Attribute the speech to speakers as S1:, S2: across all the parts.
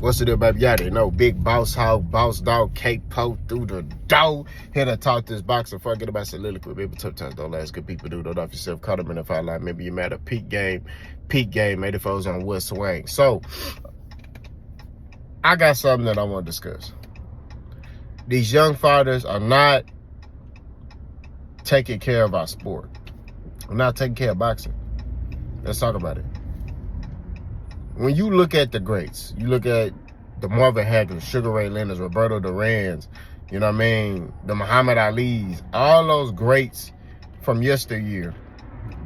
S1: What's the deal, baby? Y'all didn't know. Big boss hog, boss dog, cake poke through the door. Here to talk this boxer. Forget about soliloquy. Baby, tough times don't last. Good people do. Don't off yourself. Caught them in the fight line. Maybe you mad at peak game. 84's on West Swing. So, I got something that I want to discuss. These young fighters are not taking care of our sport. We're not taking care of boxing. Let's talk about it. When you look at the greats, you look at the Marvin Hagler, Sugar Ray Leonard, Roberto Duran's, you know what I mean, the Muhammad Ali's, all those greats from yesteryear,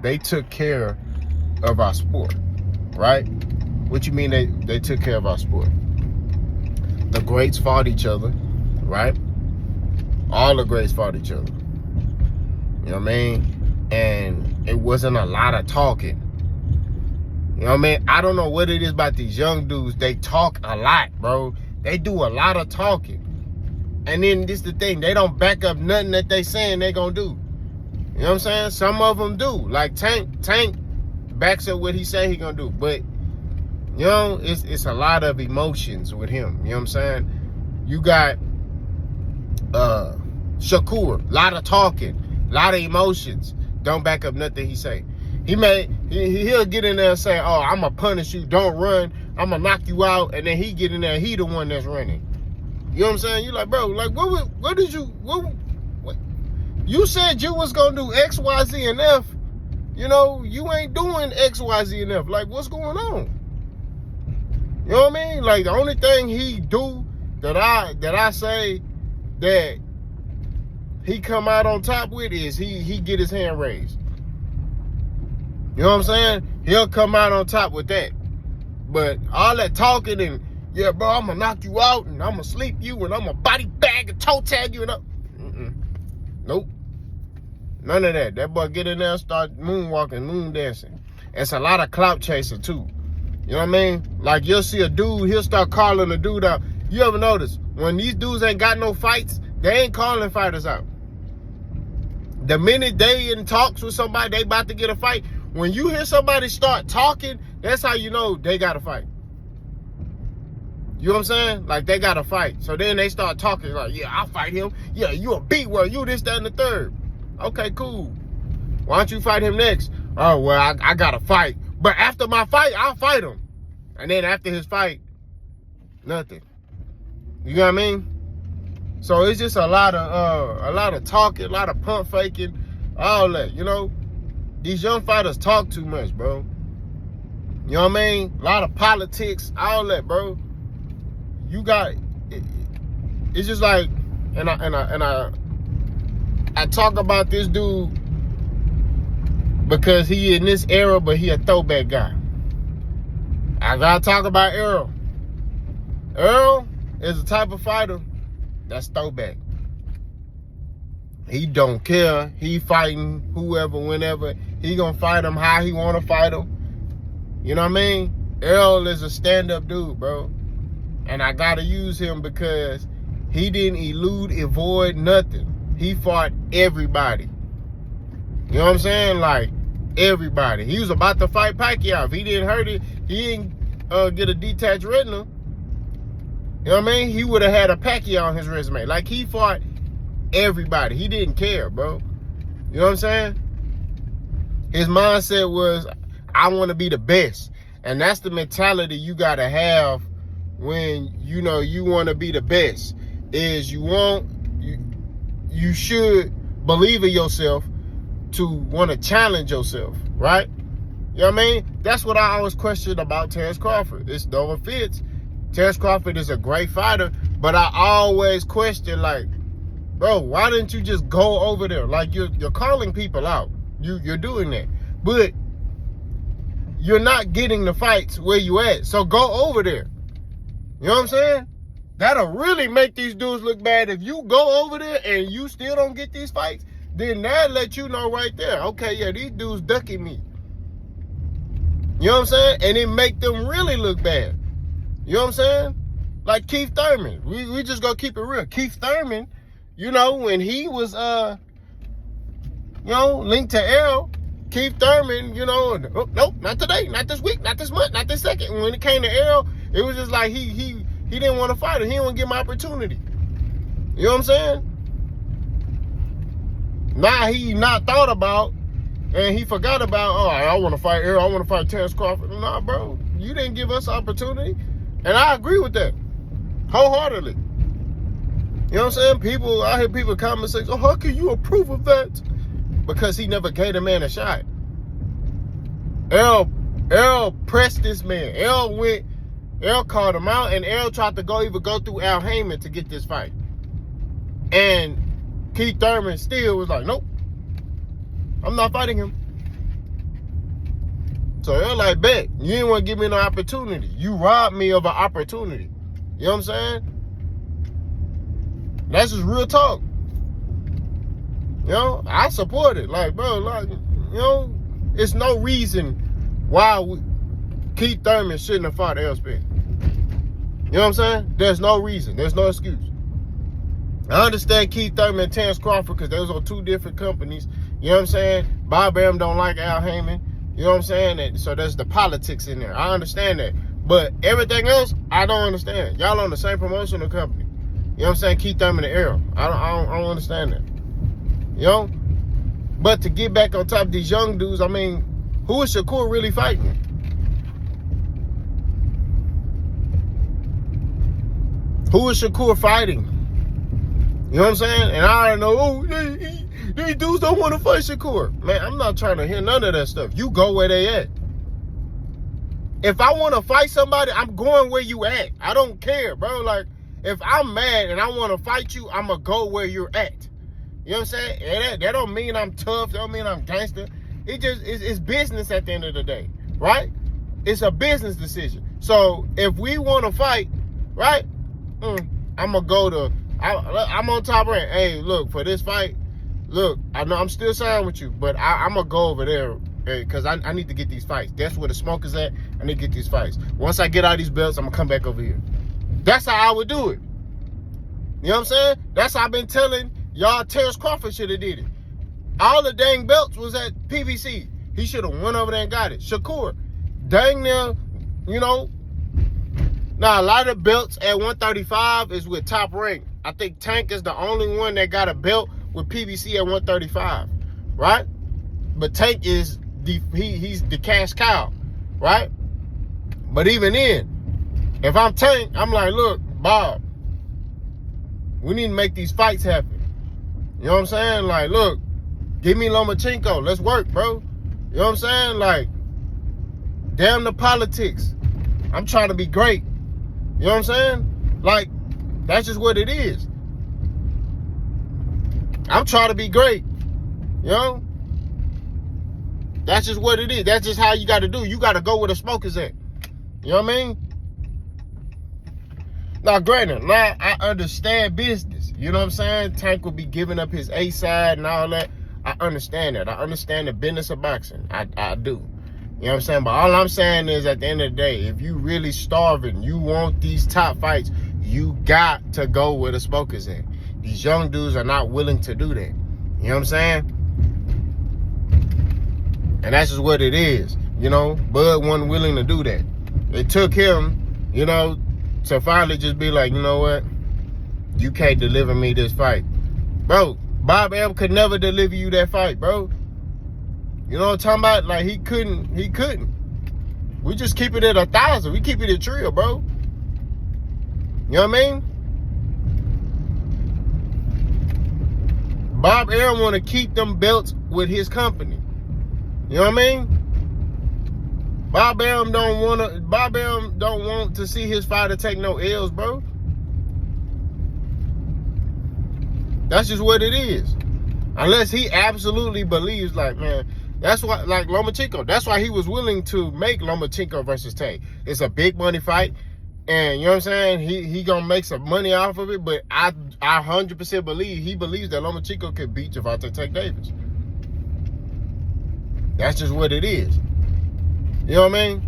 S1: they took care of our sport, right? What you mean they took care of our sport? The greats fought each other, right? All the greats fought each other. You know what I mean? And it wasn't a lot of talking. You know what I mean? I don't know what it is about these young dudes. They talk a lot, bro. They do a lot of talking. And then this the thing. They don't back up nothing that they saying they gonna do. You know what I'm saying? Some of them do. Like Tank backs up what he say he gonna do. But, you know, it's a lot of emotions with him. You know what I'm saying? You got Shakur. A lot of talking. A lot of emotions. Don't back up nothing he say. He'll get in there and say, oh, I'm going to punish you. Don't run. I'm going to knock you out. And then he get in there. He the one that's running. You know what I'm saying? You like, bro, like, what did you, what? You said you was going to do X, Y, Z, and F. You know, you ain't doing X, Y, Z, and F. Like, what's going on? You know what I mean? Like, the only thing he do that I say that he come out on top with is he get his hand raised. You know what I'm saying? He'll come out on top with that. But all that talking and, yeah, bro, I'm going to knock you out and I'm going to sleep you and I'm going to body bag and toe tag you. And Nope. None of that. That boy get in there and start moonwalking, moon dancing. It's a lot of clout chaser, too. You know what I mean? Like, you'll see a dude, he'll start calling a dude out. You ever notice? When these dudes ain't got no fights, they ain't calling fighters out. The minute they in talks with somebody, they about to get a fight. When you hear somebody start talking, that's how you know they got to fight. You know what I'm saying? Like, they got to fight. So then they start talking like, yeah, I'll fight him. Yeah, you a B-word. You this, that, and the third. Okay, cool. Why don't you fight him next? Oh, well, I got to fight. But after my fight, I'll fight him. And then after his fight, nothing. You know what I mean? So it's just a lot of talking, a lot of pump faking, all that, you know? These young fighters talk too much, bro. You know what I mean? A lot of politics, all that, bro. You got it's just like, and I talk about this dude because he in this era, but he a throwback guy. I gotta talk about Earl. Earl is a type of fighter that's throwback. He don't care. He fighting whoever, whenever. He gonna fight him how he wanna fight him. You know what I mean? Earl is a stand-up dude, bro. And I gotta use him because he didn't elude, avoid nothing. He fought everybody. You know what I'm saying? Like, everybody. He was about to fight Pacquiao. If he didn't hurt it, he didn't get a detached retina. You know what I mean? He would have had a Pacquiao on his resume. Like, he fought everybody. He didn't care, bro. You know what I'm saying? His mindset was, I want to be the best. And that's the mentality you got to have when, you know, you want to be the best. Is you should believe in yourself to want to challenge yourself, right? You know what I mean? That's what I always question about Terrence Crawford. It's no offense. Terrence Crawford is a great fighter, but I always question, like, bro, why didn't you just go over there? Like, you're calling people out. You're doing that. But you're not getting the fights where you at. So go over there. You know what I'm saying? That'll really make these dudes look bad. If you go over there and you still don't get these fights, then that'll let you know right there. Okay, yeah, these dudes ducking me. You know what I'm saying? And it make them really look bad. You know what I'm saying? Like Keith Thurman. We just gonna keep it real. Keith Thurman, you know, when he was linked to Errol, Keith Thurman, you know, oh, nope, not today, not this week, not this month, not this second. And when it came to Errol, it was just like he He didn't want to fight him. He didn't want to give him opportunity. You know what I'm saying? Now he not thought about, and he forgot about, oh, I want to fight Errol. I want to fight Terrence Crawford. Nah, bro. You didn't give us opportunity. And I agree with that. Wholeheartedly. You know what I'm saying? I hear people comment saying, oh, how can you approve of that? Because he never gave the man a shot. Errol pressed this man. Errol called him out, and Errol tried to go through Al Heyman to get this fight. And Keith Thurman still was like, nope, I'm not fighting him. So Errol like, bet, you didn't want to give me no opportunity. You robbed me of an opportunity. You know what I'm saying? That's just real talk. You know, I support it. Like, bro, like, you know, it's no reason why Keith Thurman shouldn't have fought Errol Spence. You know what I'm saying? There's no reason. There's no excuse. I understand Keith Thurman and Terrence Crawford because those are two different companies. You know what I'm saying? Bob Arum don't like Al Heyman. You know what I'm saying? And so there's the politics in there. I understand that. But everything else, I don't understand. Y'all on the same promotional company. You know what I'm saying? Keith Thurman and Errol. I don't understand that. You know? But to get back on top of these young dudes, I mean, who is Shakur really fighting? Who is Shakur fighting? You know what I'm saying? And I already know, oh, these dudes don't want to fight Shakur. Man, I'm not trying to hear none of that stuff. You go where they at. If I want to fight somebody, I'm going where you at. I don't care, bro. Like, if I'm mad and I want to fight you, I'm going to go where you're at. You know what I'm saying? And that don't mean I'm tough. That don't mean I'm gangster. It's business at the end of the day, right? It's a business decision. So if we want to fight, right, I'm going to go to, I'm on Top Rank. Hey, look, for this fight, look, I know I'm still signed with you, but I'm going to go over there because I need to get these fights. That's where the smoke is at. I need to get these fights. Once I get all these belts, I'm going to come back over here. That's how I would do it. You know what I'm saying? That's how I've been telling y'all Terrence Crawford should have did it. All the dang belts was at PBC. He should have went over there and got it. Shakur, dang near, you know. Now, a lot of belts at 135 is with Top Rank. I think Tank is the only one that got a belt with PBC at 135, right? But Tank is he's the cash cow, right? But even then, if I'm Tank, I'm like, look, Bob, we need to make these fights happen. You know what I'm saying? Like, look, give me Lomachenko. Let's work, bro. You know what I'm saying? Like, damn the politics. I'm trying to be great. You know what I'm saying? Like, that's just what it is. I'm trying to be great. You know? That's just what it is. That's just how you got to do. You got to go where the smoke is at. You know what I mean? Now, granted, now I understand business. You know what I'm saying? Tank will be giving up his A side and all that. I understand that. I understand the business of boxing. I do. You know what I'm saying? But all I'm saying is at the end of the day, if you really starving, you want these top fights, you got to go where the smoke is at. These young dudes are not willing to do that. You know what I'm saying? And that's just what it is. You know, Bud wasn't willing to do that. It took him, you know, to finally just be like, you know what? You can't deliver me this fight. Bro, Bob Arum could never deliver you that fight, bro. You know what I'm talking about? Like, he couldn't. We just keep it at 1,000. We keep it at trill, bro. You know what I mean? Bob Arum want to keep them belts with his company. You know what I mean? Bob Arum don't want to see his fighter take no L's, bro. That's just what it is. Unless he absolutely believes, like, man, that's why, like Lomachenko, that's why he was willing to make Lomachenko versus Tank. It's a big money fight, and you know what I'm saying? He gonna make some money off of it, but I 100% believe he believes that Lomachenko can beat Gervonta Tank Davis. That's just what it is. You know what I mean?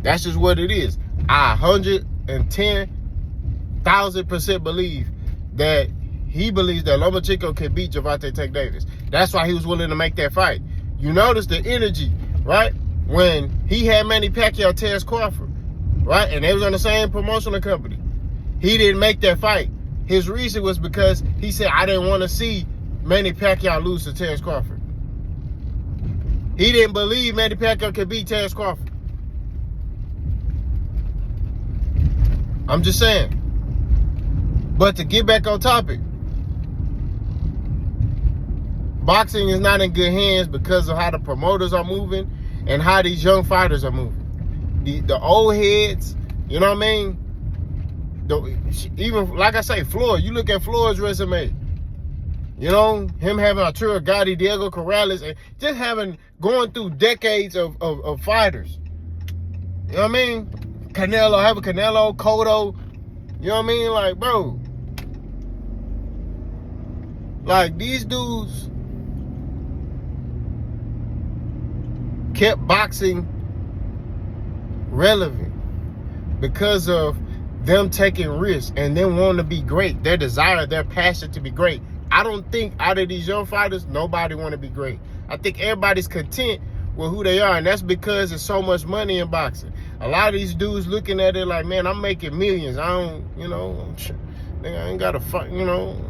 S1: That's just what it is. I 110,000% believe that he believes that Lomachenko can beat Gervonta Tank Davis. That's why he was willing to make that fight. You notice the energy, right? When he had Manny Pacquiao, Terrence Crawford, right? And they was on the same promotional company. He didn't make that fight. His reason was because he said, I didn't want to see Manny Pacquiao lose to Terrence Crawford. He didn't believe Manny Pacquiao could beat Terrence Crawford. I'm just saying. But to get back on topic, boxing is not in good hands because of how the promoters are moving and how these young fighters are moving. The old heads, you know what I mean? Even, like I say, Floyd, you look at Floyd's resume. You know, him having Arturo Gatti, Diego Corrales, and just going through decades of fighters. You know what I mean? Canelo, Cotto. You know what I mean? Like, bro. Like, these dudes kept boxing relevant because of them taking risks and them wanting to be great. Their desire, their passion to be great. I don't think out of these young fighters, nobody want to be great. I think everybody's content with who they are, and that's because there's so much money in boxing. A lot of these dudes looking at it like, man, I'm making millions. I don't, you know, I ain't got to fight, you know.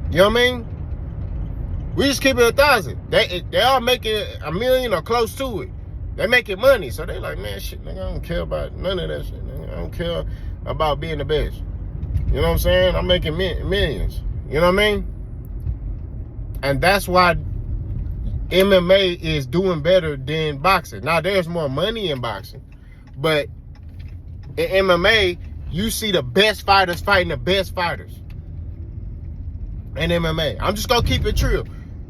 S1: You know what I mean? We just keep it 1,000. They all making $1 million or close to it. They making money, so they like, man, shit, nigga, I don't care about none of that shit, nigga. I don't care about being the best. You know what I'm saying? I'm making millions. You know what I mean? And that's why MMA is doing better than boxing. Now, there's more money in boxing, but in MMA, you see the best fighters fighting the best fighters in MMA. I'm just gonna keep it true.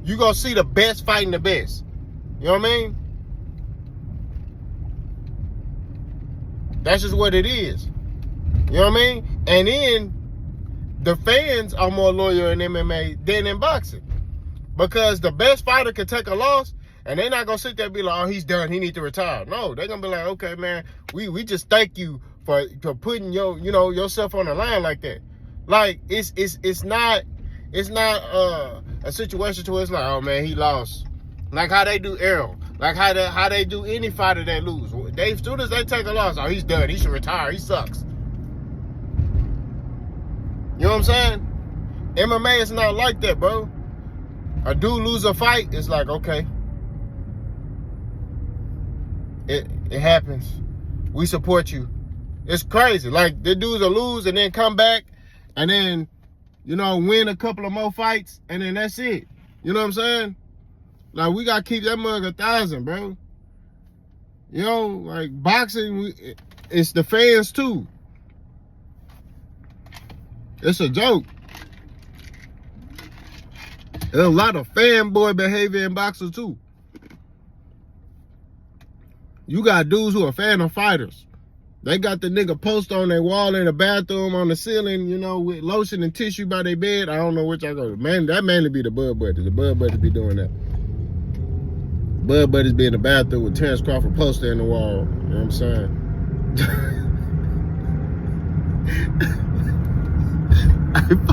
S1: You gonna see the best fighting the best. You know what I mean? That's just what it is. You know what I mean? And then the fans are more loyal in MMA than in boxing. Because the best fighter can take a loss and they're not going to sit there and be like, oh, he's done, he needs to retire. No, they're going to be like, okay, man, we just thank you for putting yourself on the line like that. Like, it's not a situation to where it's like, oh, man, he lost. Like how they do Errol. Like how they do any fighter that lose. As soon as they take a loss, oh, he's done. He should retire. He sucks. You know what I'm saying? MMA is not like that, bro. A dude lose a fight, it's like, okay. It happens. We support you. It's crazy. Like, the dudes will lose and then come back and then, win a couple of more fights and then that's it. You know what I'm saying? Like, we got to keep that mug 1,000, bro. Like, boxing, it's the fans, too. It's a joke. There's a lot of fanboy behavior in boxing, too. You got dudes who are fan of fighters. They got the nigga poster on their wall in the bathroom, on the ceiling, with lotion and tissue by their bed. I don't know which I go to. Man, that mainly be the Bud Buddies. The Bud Buddies be doing that. Bud Buddies be in the bathroom with Terrence Crawford poster in the wall. You know what I'm saying?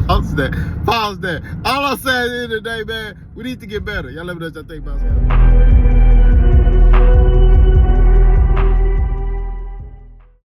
S1: Pause that. All I'm saying at the end of the day, man, we need to get better. Y'all let me know what y'all think about that.